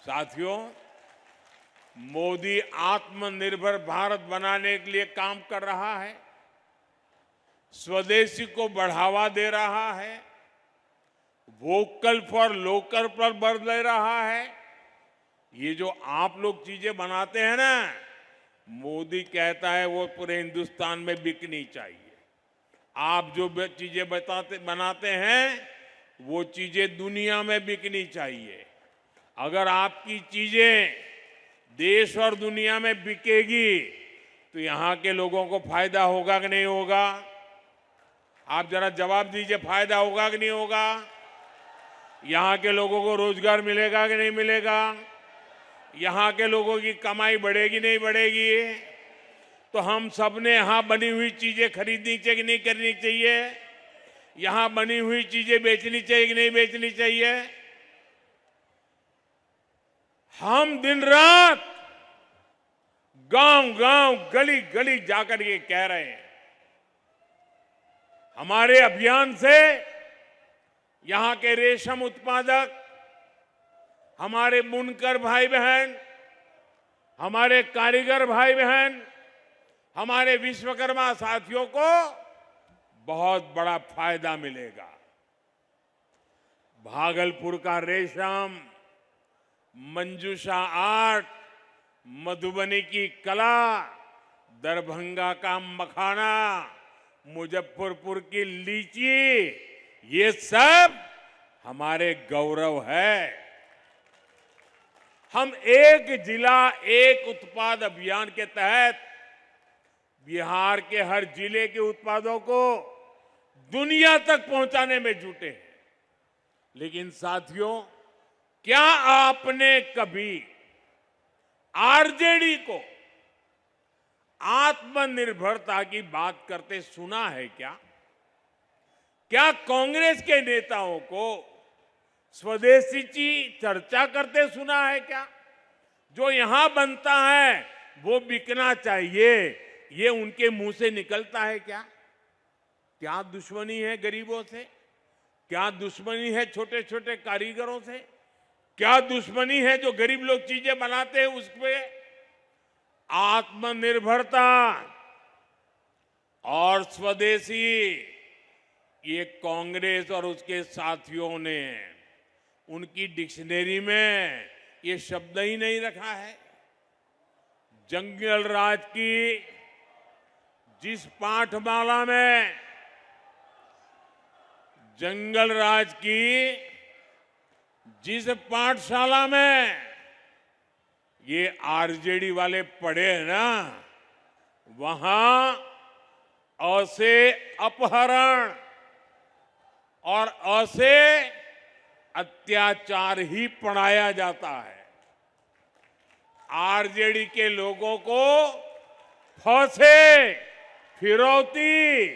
साथियों, मोदी आत्मनिर्भर भारत बनाने के लिए काम कर रहा है, स्वदेशी को बढ़ावा दे रहा है, वोकल फॉर लोकल पर बल दे रहा है। ये जो आप लोग चीजें बनाते हैं ना, मोदी कहता है वो पूरे हिंदुस्तान में बिकनी चाहिए। आप जो चीजें बनाते हैं वो चीजें दुनिया में बिकनी चाहिए। अगर आपकी चीजें देश और दुनिया में बिकेगी तो यहां के लोगों को फायदा होगा कि नहीं होगा? आप जरा जवाब दीजिए, फायदा होगा कि नहीं होगा? यहां के लोगों को रोजगार मिलेगा कि नहीं मिलेगा? यहां के लोगों की कमाई बढ़ेगी नहीं बढ़ेगी? तो हम सबने यहां बनी हुई चीजें खरीदनी चाहिए कि नहीं करनी चाहिए? यहां बनी हुई चीजें बेचनी चाहिए कि नहीं बेचनी चाहिए? हम दिन रात गांव गांव गली गली जाकर ये कह रहे हैं, हमारे अभियान से यहां के रेशम उत्पादक, हमारे बुनकर भाई बहन, हमारे कारीगर भाई बहन, हमारे विश्वकर्मा साथियों को बहुत बड़ा फायदा मिलेगा। भागलपुर का रेशम, मंजूषा आर्ट, मधुबनी की कला, दरभंगा का मखाना, मुजफ्फरपुर की लीची, ये सब हमारे गौरव है। हम एक जिला एक उत्पाद अभियान के तहत बिहार के हर जिले के उत्पादों को दुनिया तक पहुंचाने में जुटे हैं। लेकिन साथियों, क्या आपने कभी आरजेडी को आत्मनिर्भरता की बात करते सुना है क्या? क्या कांग्रेस के नेताओं को स्वदेशी की चर्चा करते सुना है क्या? जो यहां बनता है वो बिकना चाहिए, ये उनके मुंह से निकलता है क्या? क्या दुश्मनी है गरीबों से? क्या दुश्मनी है छोटे छोटे कारीगरों से? क्या दुश्मनी है जो गरीब लोग चीजें बनाते हैं उस पे? आत्मनिर्भरता और स्वदेशी, ये कांग्रेस और उसके साथियों ने उनकी डिक्शनरी में ये शब्द ही नहीं रखा है। जंगल राज की जिस पाठमाला में, जंगल राज की जिस पाठशाला में ये आरजेडी वाले पढ़े हैं ना, वहां अ से अपहरण और अ से अत्याचार ही पढ़ाया जाता है। आरजेडी के लोगों को फ से फिरौती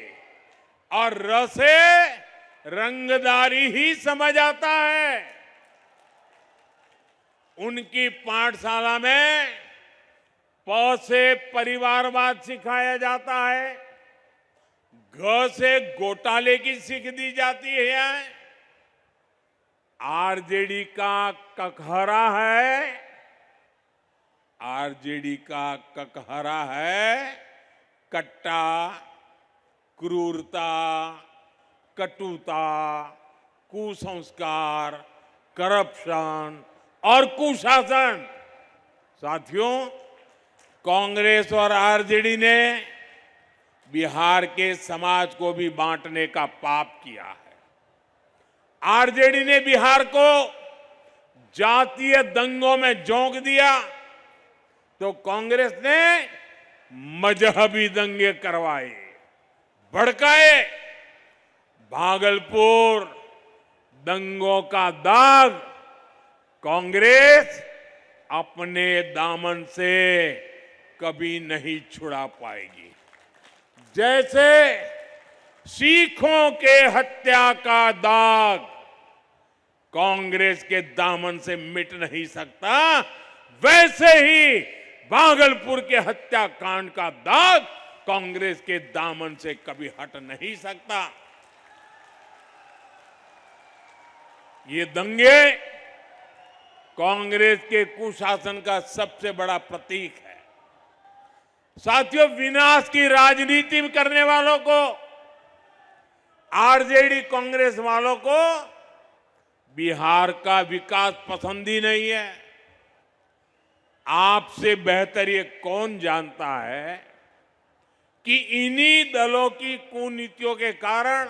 और र से रंगदारी ही समझ आता है। उनकी पाठशाला में प से परिवारवाद सिखाया जाता है, घ से घोटाले की सीख दी जाती है। आरजेडी का ककहरा है, आरजेडी का ककहरा है कट्टा, क्रूरता, कटुता, कुसंस्कार, करप्शन और कुशासन। साथियों, कांग्रेस और आरजेडी ने बिहार के समाज को भी बांटने का पाप किया है। आरजेडी ने बिहार को जातीय दंगों में झोंक दिया तो कांग्रेस ने मजहबी दंगे करवाए, भड़काए। भागलपुर दंगों का दाग कांग्रेस अपने दामन से कभी नहीं छुड़ा पाएगी। जैसे सिखों के हत्या का दाग कांग्रेस के दामन से मिट नहीं सकता, वैसे ही भागलपुर के हत्याकांड का दाग कांग्रेस के दामन से कभी हट नहीं सकता। ये दंगे कांग्रेस के कुशासन का सबसे बड़ा प्रतीक है। साथियों, विनाश की राजनीति करने वालों को, आरजेडी कांग्रेस वालों को बिहार का विकास पसंद ही नहीं है। आपसे बेहतर ये कौन जानता है कि इन्हीं दलों की कुनीतियों के कारण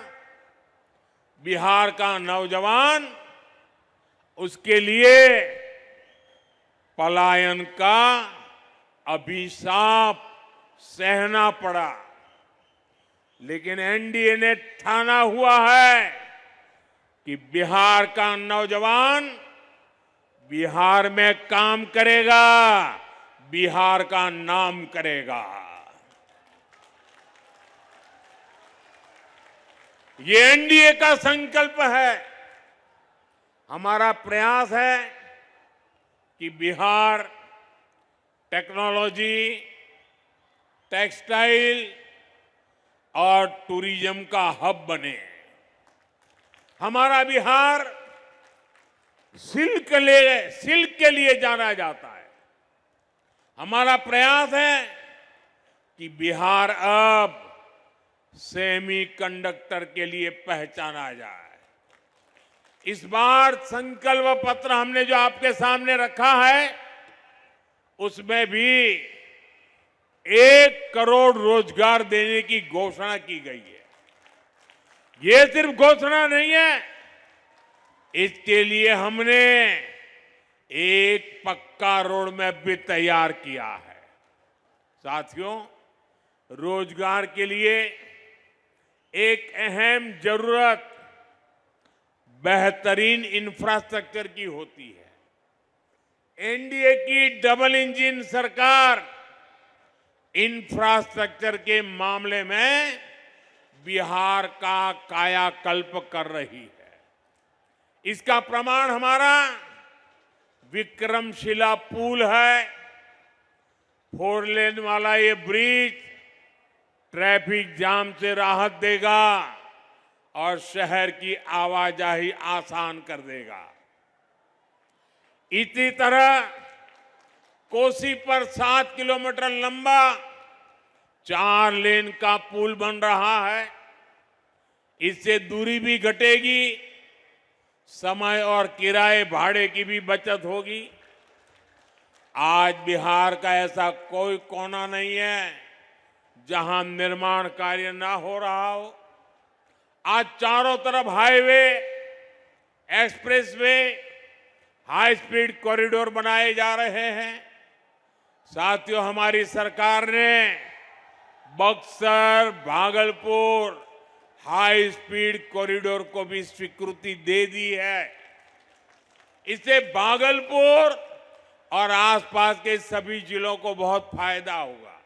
बिहार का नौजवान, उसके लिए पलायन का अभिशाप सहना पड़ा। लेकिन एनडीए ने ठाना हुआ है कि बिहार का नौजवान बिहार में काम करेगा, बिहार का नाम करेगा। ये एनडीए का संकल्प है। हमारा प्रयास है कि बिहार टेक्नोलॉजी, टेक्सटाइल और टूरिज्म का हब बने। हमारा बिहार सिल्क के लिए जाना जाता है। हमारा प्रयास है कि बिहार अब सेमीकंडक्टर के लिए पहचाना जाए। इस बार संकल्प पत्र हमने जो आपके सामने रखा है, उसमें भी 1 करोड़ रोजगार देने की घोषणा की गई है। ये सिर्फ घोषणा नहीं है, इसके लिए हमने एक पक्का रोड मैप भी तैयार किया है। साथियों, रोजगार के लिए एक अहम जरूरत बेहतरीन इंफ्रास्ट्रक्चर की होती है। एनडीए की डबल इंजन सरकार इंफ्रास्ट्रक्चर के मामले में बिहार का कायाकल्प कर रही है। इसका प्रमाण हमारा विक्रमशिला पुल है। 4 लेन वाला ये ब्रिज ट्रैफिक जाम से राहत देगा और शहर की आवाजाही आसान कर देगा। इसी तरह कोसी पर 7 किलोमीटर लंबा 4 लेन का पुल बन रहा है। इससे दूरी भी घटेगी, समय और किराए भाड़े की भी बचत होगी। आज बिहार का ऐसा कोई कोना नहीं है जहां निर्माण कार्य ना हो रहा हो। आज चारों तरफ highway, expressway, high speed corridor बनाए जा रहे हैं। साथियों, हमारी सरकार ने Buxar, Bhagalpur high speed corridor को भी स्वीकृति दे दी है। इससे भागलपुर और आसपास के सभी जिलों को बहुत फायदा होगा।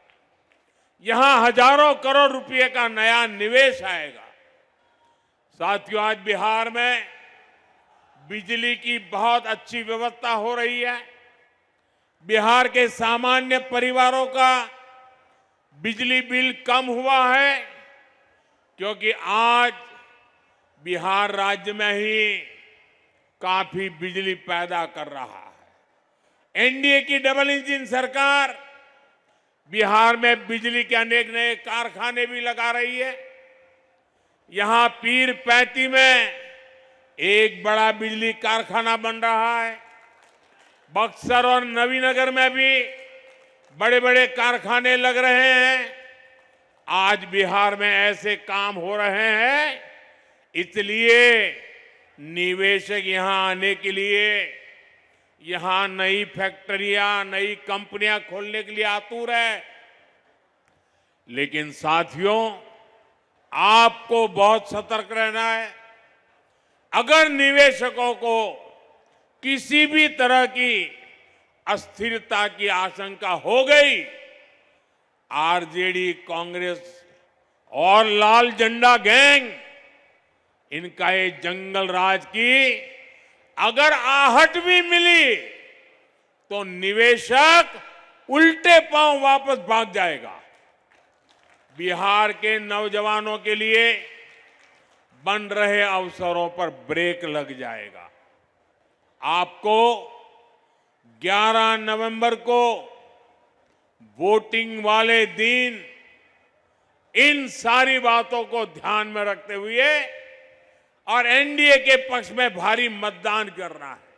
यहां हजारों करोड़ रुपए का नया निवेश आएगा। साथियों, आज बिहार में बिजली की बहुत अच्छी व्यवस्था हो रही है। बिहार के सामान्य परिवारों का बिजली बिल कम हुआ है, क्योंकि आज बिहार राज्य में ही काफी बिजली पैदा कर रहा है। एनडीए की डबल इंजन सरकार बिहार में बिजली के अनेक नए कारखाने भी लगा रही है। यहां पीरपैंती में एक बड़ा बिजली कारखाना बन रहा है। बक्सर और नवीनगर में भी बड़े बड़े कारखाने लग रहे हैं। आज बिहार में ऐसे काम हो रहे हैं, इसलिए निवेशक यहां आने के लिए, यहां नई फैक्ट्रियां, नई कंपनियां खोलने के लिए आतुर है। लेकिन साथियों, आपको बहुत सतर्क रहना है। अगर निवेशकों को किसी भी तरह की अस्थिरता की आशंका हो गई, आरजेडी, कांग्रेस और लाल झंडा गैंग, इनका ये जंगल राज की अगर आहट भी मिली तो निवेशक उल्टे पांव वापस भाग जाएगा। बिहार के नौजवानों के लिए बन रहे अवसरों पर ब्रेक लग जाएगा। आपको 11 नवंबर को वोटिंग वाले दिन इन सारी बातों को ध्यान में रखते हुए और एनडीए के पक्ष में भारी मतदान करना है।